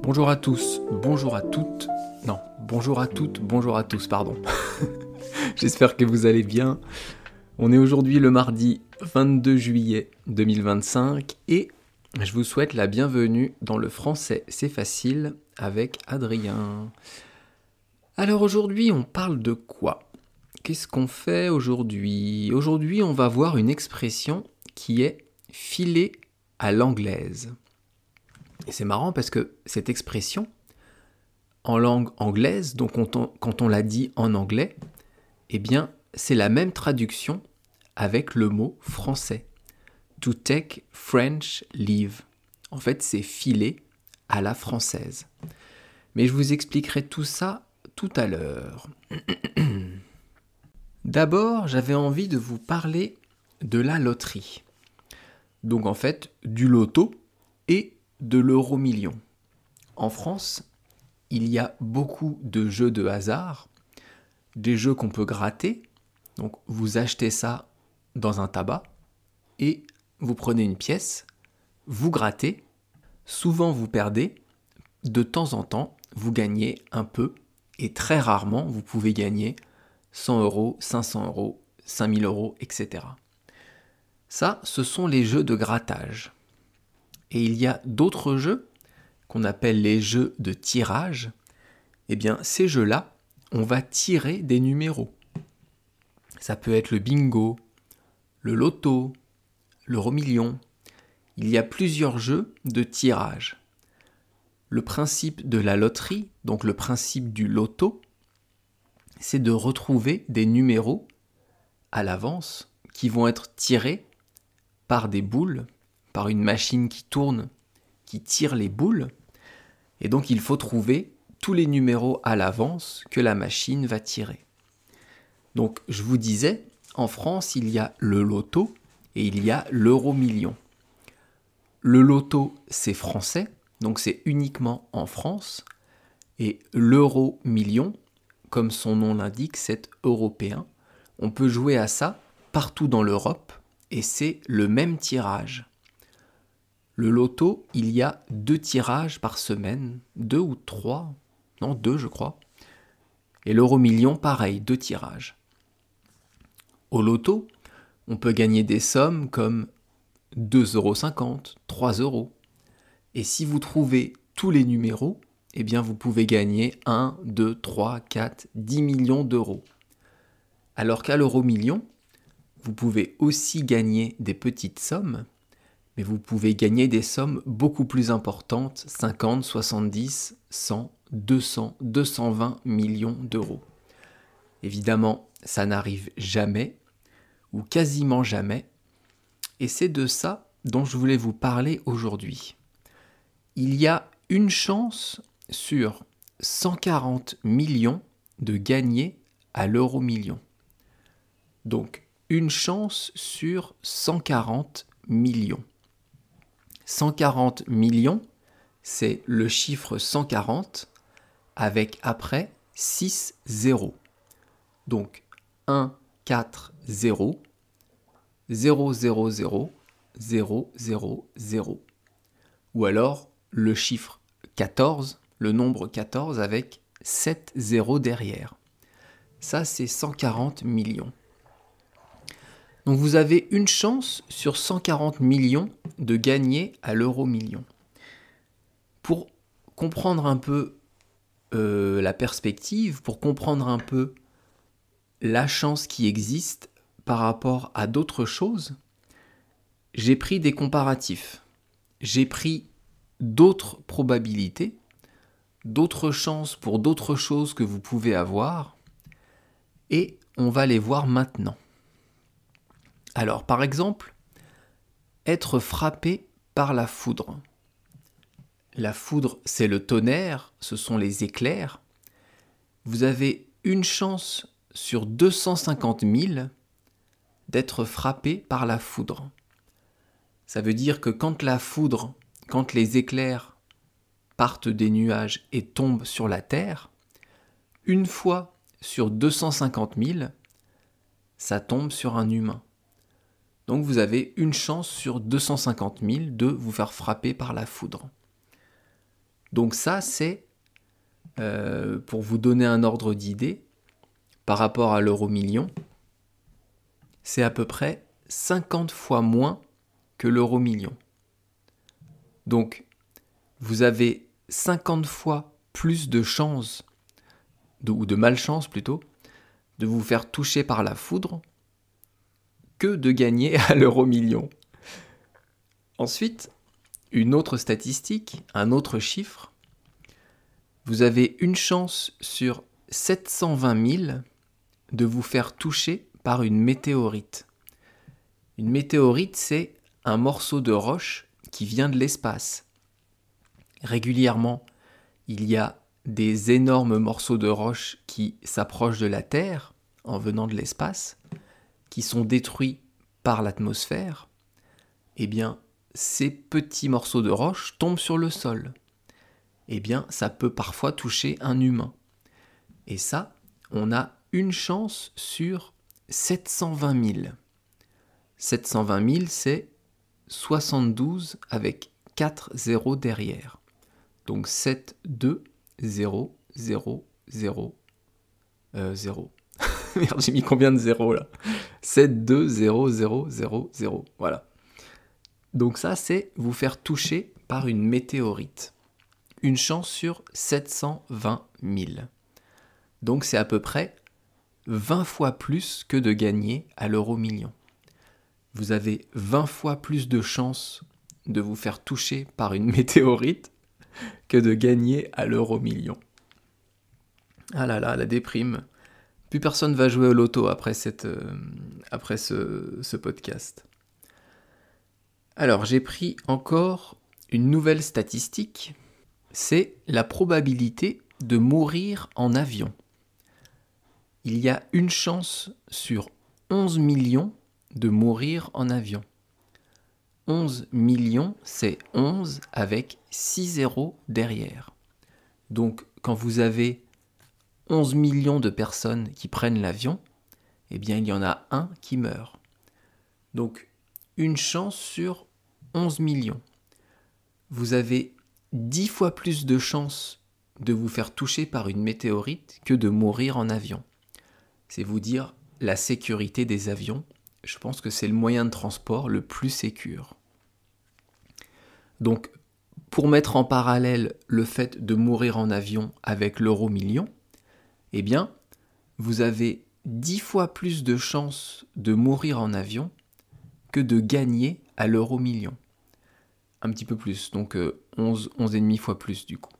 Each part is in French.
Bonjour à tous, bonjour à toutes, non, bonjour à toutes, bonjour à tous, pardon. J'espère que vous allez bien. On est aujourd'hui le mardi 22 juillet 2025 et je vous souhaite la bienvenue dans le français c'est facile avec Adrien. Alors aujourd'hui on parle de quoi? Qu'est-ce qu'on fait aujourd'hui? Aujourd'hui on va voir une expression qui est filer à l'anglaise. Et c'est marrant parce que cette expression, en langue anglaise, donc quand on la dit en anglais, eh bien, c'est la même traduction avec le mot français. To take French leave. En fait, c'est filer à la française. Mais je vous expliquerai tout ça tout à l'heure. D'abord, j'avais envie de vous parler de la loterie. Donc en fait, du loto et de l'euro-million. En France, il y a beaucoup de jeux de hasard, des jeux qu'on peut gratter. Donc vous achetez ça dans un tabac et vous prenez une pièce, vous grattez, souvent vous perdez, de temps en temps vous gagnez un peu et très rarement vous pouvez gagner 100 euros, 500 euros, 5000 euros, etc. Ça, ce sont les jeux de grattage. Et il y a d'autres jeux qu'on appelle les jeux de tirage. Eh bien, ces jeux-là, on va tirer des numéros. Ça peut être le bingo, le loto, l'euro-million. Il y a plusieurs jeux de tirage. Le principe de la loterie, donc le principe du loto, c'est de retrouver des numéros à l'avance qui vont être tirés par des boules, par une machine qui tourne, qui tire les boules. Et donc il faut trouver tous les numéros à l'avance que la machine va tirer. Donc je vous disais, en France, il y a le loto et il y a l'euro-million. Le loto, c'est français, donc c'est uniquement en France. Et l'euro-million, comme son nom l'indique, c'est européen. On peut jouer à ça partout dans l'Europe et c'est le même tirage. Le loto, il y a 2 tirages par semaine, 2 ou 3, non 2 je crois. Et l'euro-million, pareil, 2 tirages. Au loto, on peut gagner des sommes comme 2,50 €, 3 €. Et si vous trouvez tous les numéros, eh bien vous pouvez gagner 1, 2, 3, 4, 10 millions d'euros. Alors qu'à l'euro-million, vous pouvez aussi gagner des petites sommes, mais vous pouvez gagner des sommes beaucoup plus importantes, 50, 70, 100, 200, 220 millions d'euros. Évidemment, ça n'arrive jamais, ou quasiment jamais, et c'est de ça dont je voulais vous parler aujourd'hui. Il y a une chance sur 140 millions de gagner à l'euro-million. Donc, une chance sur 140 millions. 140 millions, c'est le chiffre 140 avec après 6 zéros. Donc 1, 4, 0, 0, 0, 0, 0, 0, 0. Ou alors le chiffre 14, le nombre 14 avec 7 zéros derrière. Ça, c'est 140 millions. Donc vous avez une chance sur 140 millions de gagner à l'euro-million. Pour comprendre un peu la perspective, pour comprendre un peu la chance qui existe par rapport à d'autres choses, j'ai pris des comparatifs. J'ai pris d'autres probabilités, d'autres chances pour d'autres choses que vous pouvez avoir, et on va les voir maintenant. Alors, par exemple, être frappé par la foudre. La foudre, c'est le tonnerre, ce sont les éclairs. Vous avez une chance sur 250 000 d'être frappé par la foudre. Ça veut dire que quand la foudre, quand les éclairs partent des nuages et tombent sur la terre, une fois sur 250 000, ça tombe sur un humain. Donc vous avez une chance sur 250 000 de vous faire frapper par la foudre. Donc ça, c'est, pour vous donner un ordre d'idée, par rapport à l'euro-million, c'est à peu près 50 fois moins que l'euro-million. Donc, vous avez 50 fois plus de chances, ou de malchance plutôt, de vous faire toucher par la foudre que de gagner à l'euro-million. Ensuite, une autre statistique, un autre chiffre, vous avez une chance sur 720 000 de vous faire toucher par une météorite. Une météorite, c'est un morceau de roche qui vient de l'espace. Régulièrement, il y a des énormes morceaux de roche qui s'approchent de la Terre en venant de l'espace, qui sont détruits par l'atmosphère. Eh bien, ces petits morceaux de roche tombent sur le sol. Eh bien, ça peut parfois toucher un humain. Et ça, on a une chance sur 720 000. 720 000, c'est 72 avec 4 zéros derrière. Donc 7, 2, 0, 0, 0, 0. Merde, j'ai mis combien de zéros là? 7, 2, 0, 0, 0, 0. Voilà. Donc ça, c'est vous faire toucher par une météorite. Une chance sur 720 000. Donc c'est à peu près 20 fois plus que de gagner à l'euro-million. Vous avez 20 fois plus de chances de vous faire toucher par une météorite que de gagner à l'euro-million. Ah là là, la déprime. Plus personne va jouer au loto après ce podcast. Alors, j'ai pris encore une nouvelle statistique. C'est la probabilité de mourir en avion. Il y a une chance sur 11 millions de mourir en avion. 11 millions, c'est 11 avec 6 zéros derrière. Donc, quand vous avez 11 millions de personnes qui prennent l'avion, eh bien, il y en a un qui meurt. Donc, une chance sur 11 millions. Vous avez 10 fois plus de chances de vous faire toucher par une météorite que de mourir en avion. C'est vous dire la sécurité des avions. Je pense que c'est le moyen de transport le plus sécure. Donc, pour mettre en parallèle le fait de mourir en avion avec l'euro-million, eh bien, vous avez 10 fois plus de chances de mourir en avion que de gagner à l'euro-million. Un petit peu plus, donc 11,5 fois plus du coup.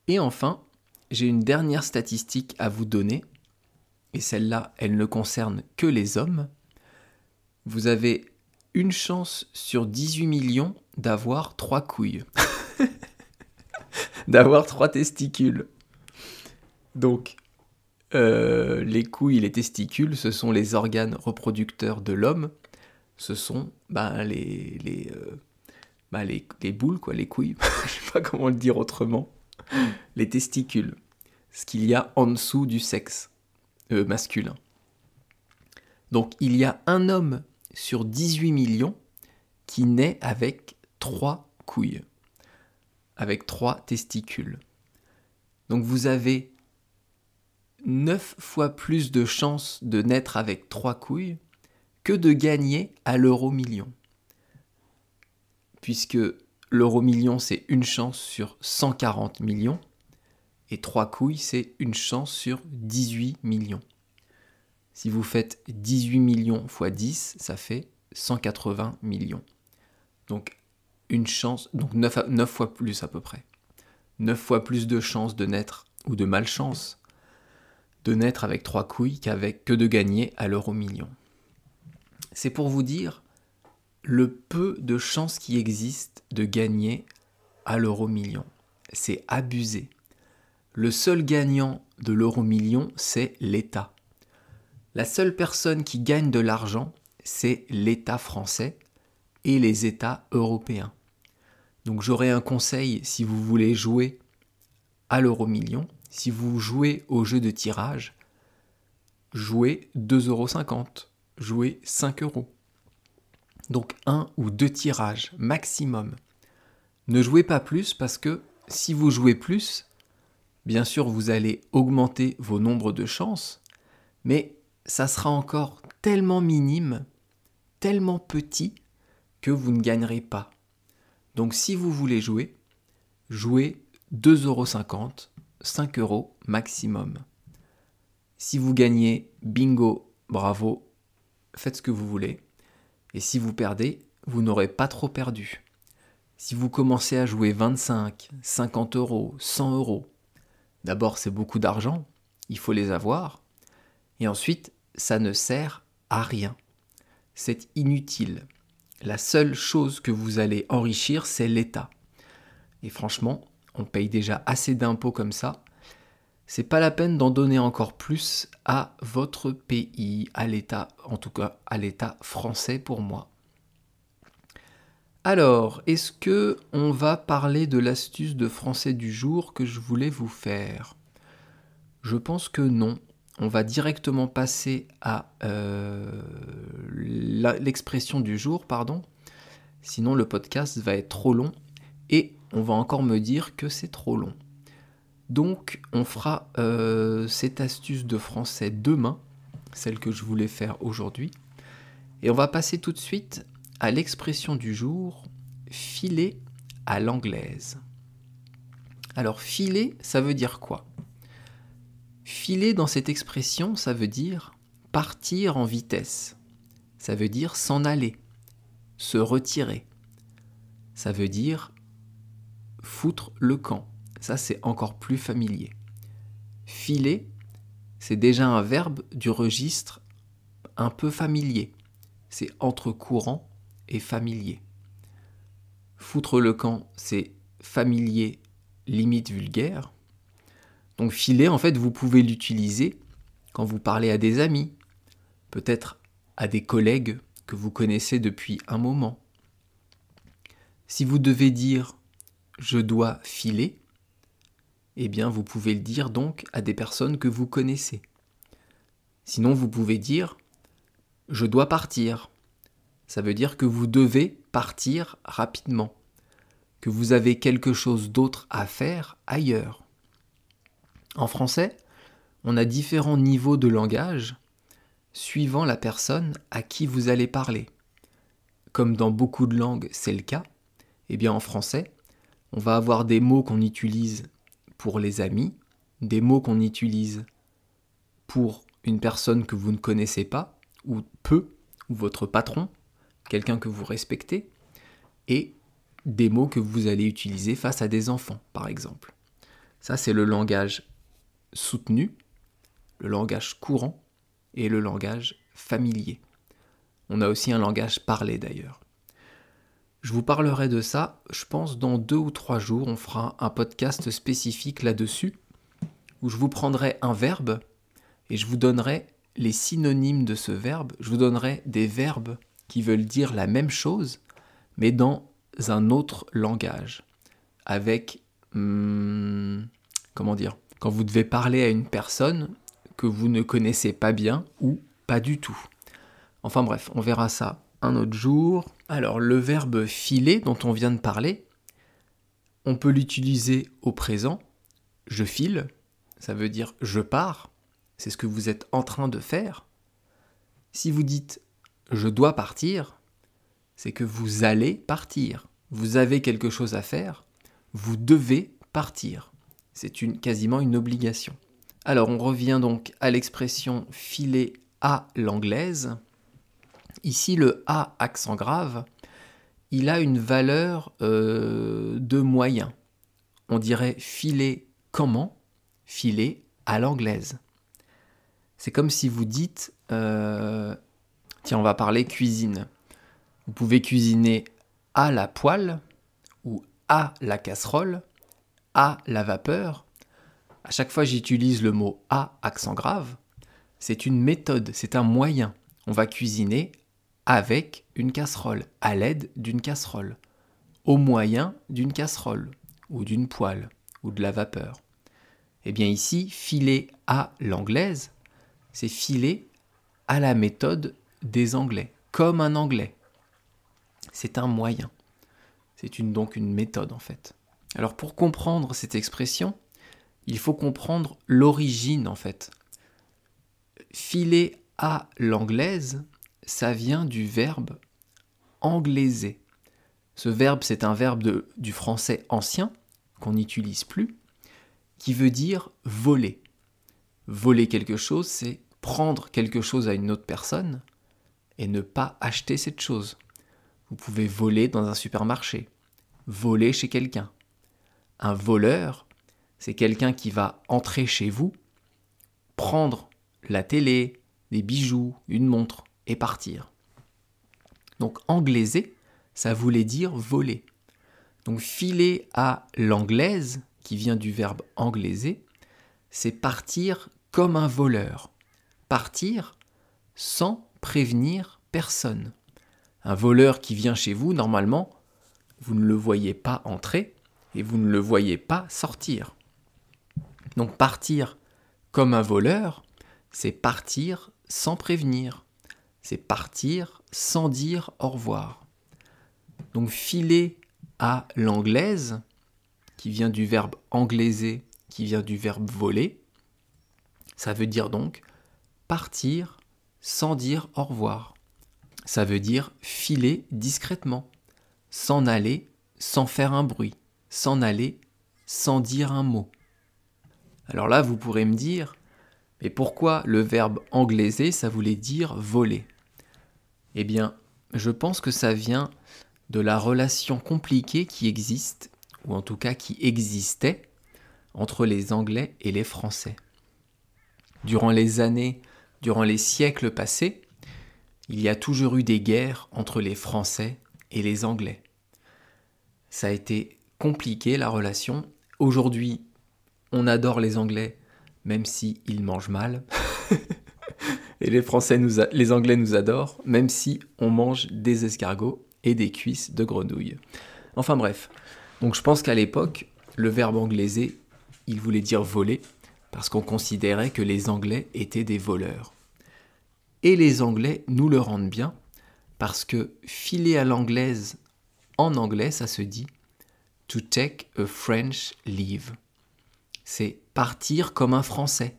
Et enfin, j'ai une dernière statistique à vous donner, et celle-là, elle ne concerne que les hommes. Vous avez une chance sur 18 millions d'avoir 3 couilles. D'avoir 3 testicules. Donc, les couilles et les testicules, ce sont les organes reproducteurs de l'homme. Ce sont les boules, quoi, les couilles. Je sais pas comment le dire autrement. Les testicules. Ce qu'il y a en dessous du sexe masculin. Donc, il y a un homme sur 18 millions qui naît avec 3 couilles. Avec 3 testicules. Donc, vous avez 9 fois plus de chances de naître avec 3 couilles que de gagner à l'euro-million. Puisque l'euro-million, c'est une chance sur 140 millions, et 3 couilles, c'est une chance sur 18 millions. Si vous faites 18 millions x 10, ça fait 180 millions. Donc, une chance, donc 9 fois plus à peu près. 9 fois plus de chances de naître, ou de malchance, de naître avec 3 couilles que de gagner à l'euro-million. C'est pour vous dire le peu de chances qui existent de gagner à l'euro-million. C'est abusé. Le seul gagnant de l'euro-million, c'est l'État. La seule personne qui gagne de l'argent, c'est l'État français et les États européens. Donc j'aurais un conseil si vous voulez jouer à l'euro-million. Si vous jouez au jeu de tirage, jouez 2,50 €, jouez 5 €. Donc 1 ou 2 tirages maximum. Ne jouez pas plus parce que si vous jouez plus, bien sûr vous allez augmenter vos nombres de chances, mais ça sera encore tellement minime, tellement petit, que vous ne gagnerez pas. Donc si vous voulez jouer, jouez 2,50 €, 5 € maximum. Si vous gagnez, bingo, bravo, faites ce que vous voulez. Et si vous perdez, vous n'aurez pas trop perdu. Si vous commencez à jouer 25, 50 €, 100 €, d'abord c'est beaucoup d'argent, il faut les avoir. Et ensuite, ça ne sert à rien. C'est inutile. La seule chose que vous allez enrichir, c'est l'État. Et franchement, on paye déjà assez d'impôts comme ça. C'est pas la peine d'en donner encore plus à votre pays, à l'État, en tout cas à l'État français pour moi. Alors, est-ce que on va parler de l'astuce de français du jour que je voulais vous faire ? Je pense que non. On va directement passer à l'expression du jour, pardon. Sinon, le podcast va être trop long et on va encore me dire que c'est trop long. Donc, on fera cette astuce de français demain, celle que je voulais faire aujourd'hui. Et on va passer tout de suite à l'expression du jour, filer à l'anglaise. Alors, filer, ça veut dire quoi ? Filer dans cette expression, ça veut dire partir en vitesse. Ça veut dire s'en aller, se retirer. Ça veut dire foutre le camp. Ça, c'est encore plus familier. Filer, c'est déjà un verbe du registre un peu familier. C'est entre courant et familier. Foutre le camp, c'est familier, limite vulgaire. Donc filer, en fait, vous pouvez l'utiliser quand vous parlez à des amis, peut-être à des collègues que vous connaissez depuis un moment. Si vous devez dire « je dois filer », eh bien vous pouvez le dire donc à des personnes que vous connaissez. Sinon vous pouvez dire « je dois partir ». Ça veut dire que vous devez partir rapidement, que vous avez quelque chose d'autre à faire ailleurs. En français, on a différents niveaux de langage suivant la personne à qui vous allez parler. Comme dans beaucoup de langues, c'est le cas, eh bien en français, on va avoir des mots qu'on utilise pour les amis, des mots qu'on utilise pour une personne que vous ne connaissez pas, ou peu, ou votre patron, quelqu'un que vous respectez, et des mots que vous allez utiliser face à des enfants, par exemple. Ça, c'est le langage soutenu, le langage courant et le langage familier. On a aussi un langage parlé d'ailleurs. Je vous parlerai de ça, je pense dans 2 ou 3 jours, on fera un podcast spécifique là-dessus, où je vous prendrai un verbe et je vous donnerai les synonymes de ce verbe. Je vous donnerai des verbes qui veulent dire la même chose, mais dans un autre langage, avec, comment dire, quand vous devez parler à une personne que vous ne connaissez pas bien ou pas du tout. Enfin bref, on verra ça un autre jour. Alors le verbe filer dont on vient de parler, on peut l'utiliser au présent. Je file, ça veut dire je pars, c'est ce que vous êtes en train de faire. Si vous dites je dois partir, c'est que vous allez partir. Vous avez quelque chose à faire, vous devez partir. C'est quasiment une obligation. Alors on revient donc à l'expression filer à l'anglaise. Ici le A accent grave, il a une valeur de moyen. On dirait filer comment ? Filer à l'anglaise. C'est comme si vous dites, tiens on va parler cuisine. Vous pouvez cuisiner à la poêle ou à la casserole, à la vapeur. À chaque fois j'utilise le mot à accent grave. C'est une méthode, c'est un moyen. On va cuisiner avec une casserole, à l'aide d'une casserole, au moyen d'une casserole, ou d'une poêle, ou de la vapeur. Eh bien ici, filer à l'anglaise, c'est filer à la méthode des Anglais, comme un Anglais. C'est un moyen. C'est donc une méthode en fait. Alors pour comprendre cette expression, il faut comprendre l'origine en fait. Filer à l'anglaise, ça vient du verbe anglaiser. Ce verbe, c'est un verbe du français ancien, qu'on n'utilise plus, qui veut dire voler. Voler quelque chose, c'est prendre quelque chose à une autre personne et ne pas acheter cette chose. Vous pouvez voler dans un supermarché, voler chez quelqu'un. Un voleur, c'est quelqu'un qui va entrer chez vous, prendre la télé, des bijoux, une montre et partir. Donc anglaiser, ça voulait dire voler. Donc filer à l'anglaise, qui vient du verbe anglaiser, c'est partir comme un voleur. Partir sans prévenir personne. Un voleur qui vient chez vous, normalement, vous ne le voyez pas entrer et vous ne le voyez pas sortir. Donc partir comme un voleur, c'est partir sans prévenir. C'est partir sans dire au revoir. Donc filer à l'anglaise, qui vient du verbe anglaiser, qui vient du verbe voler, ça veut dire donc partir sans dire au revoir. Ça veut dire filer discrètement, s'en aller sans faire un bruit, s'en aller sans dire un mot. Alors là, vous pourrez me dire, mais pourquoi le verbe anglaiser, ça voulait dire voler ? Eh bien, je pense que ça vient de la relation compliquée qui existe, ou en tout cas qui existait, entre les Anglais et les Français. Durant les siècles passés, il y a toujours eu des guerres entre les Français et les Anglais. Ça a été compliqué la relation. Aujourd'hui, on adore les Anglais, même s'ils mangent mal. Et les Anglais nous adorent, même si on mange des escargots et des cuisses de grenouilles. Enfin bref, donc je pense qu'à l'époque, le verbe anglaiser, il voulait dire voler, parce qu'on considérait que les Anglais étaient des voleurs. Et les Anglais nous le rendent bien, parce que filer à l'anglaise, en anglais, ça se dit « to take a French leave ». C'est partir comme un Français.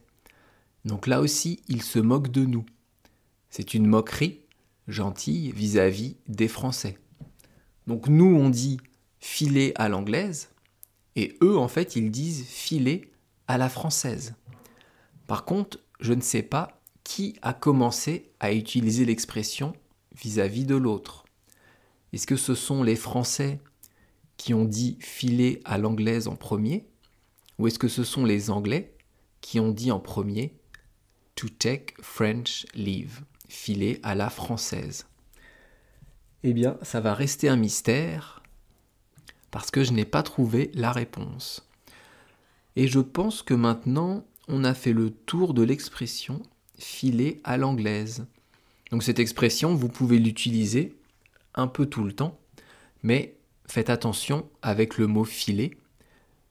Donc là aussi, ils se moquent de nous. C'est une moquerie gentille vis-à-vis des Français. Donc nous, on dit filer à l'anglaise, et eux, en fait, ils disent filer à la française. Par contre, je ne sais pas qui a commencé à utiliser l'expression vis-à-vis de l'autre. Est-ce que ce sont les Français qui ont dit filer à l'anglaise en premier, ou est-ce que ce sont les Anglais qui ont dit en premier to take French leave, filer à la française? Eh bien, ça va rester un mystère parce que je n'ai pas trouvé la réponse. Et je pense que maintenant, on a fait le tour de l'expression filer à l'anglaise. Donc cette expression, vous pouvez l'utiliser un peu tout le temps, mais faites attention avec le mot filer.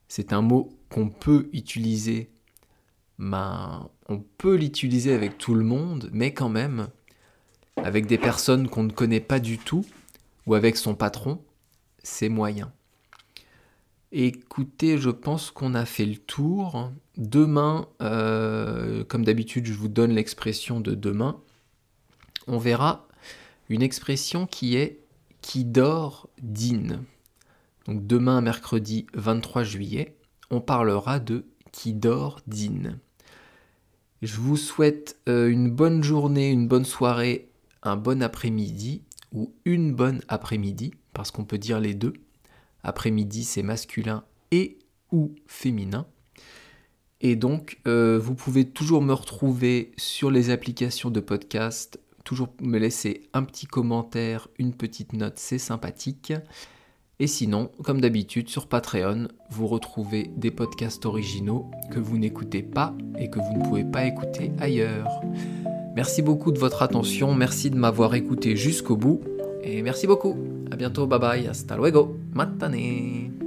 C'est un mot qu'on peut utiliser, on peut l'utiliser avec tout le monde, mais quand même, avec des personnes qu'on ne connaît pas du tout, ou avec son patron, c'est moyen. Écoutez, je pense qu'on a fait le tour. Demain, comme d'habitude, je vous donne l'expression de demain. On verra une expression qui est « qui dort dîne ». Donc demain, mercredi 23 juillet, on parlera de « qui dort dîne ». Je vous souhaite une bonne journée, une bonne soirée, un bon après-midi ou une bonne après-midi, parce qu'on peut dire les deux. Après-midi, c'est masculin et ou féminin. Et donc, vous pouvez toujours me retrouver sur les applications de podcast, toujours me laisser un petit commentaire, une petite note, c'est sympathique. Et sinon, comme d'habitude, sur Patreon, vous retrouvez des podcasts originaux que vous n'écoutez pas et que vous ne pouvez pas écouter ailleurs. Merci beaucoup de votre attention, merci de m'avoir écouté jusqu'au bout, et merci beaucoup. À bientôt, bye bye, hasta luego, matane.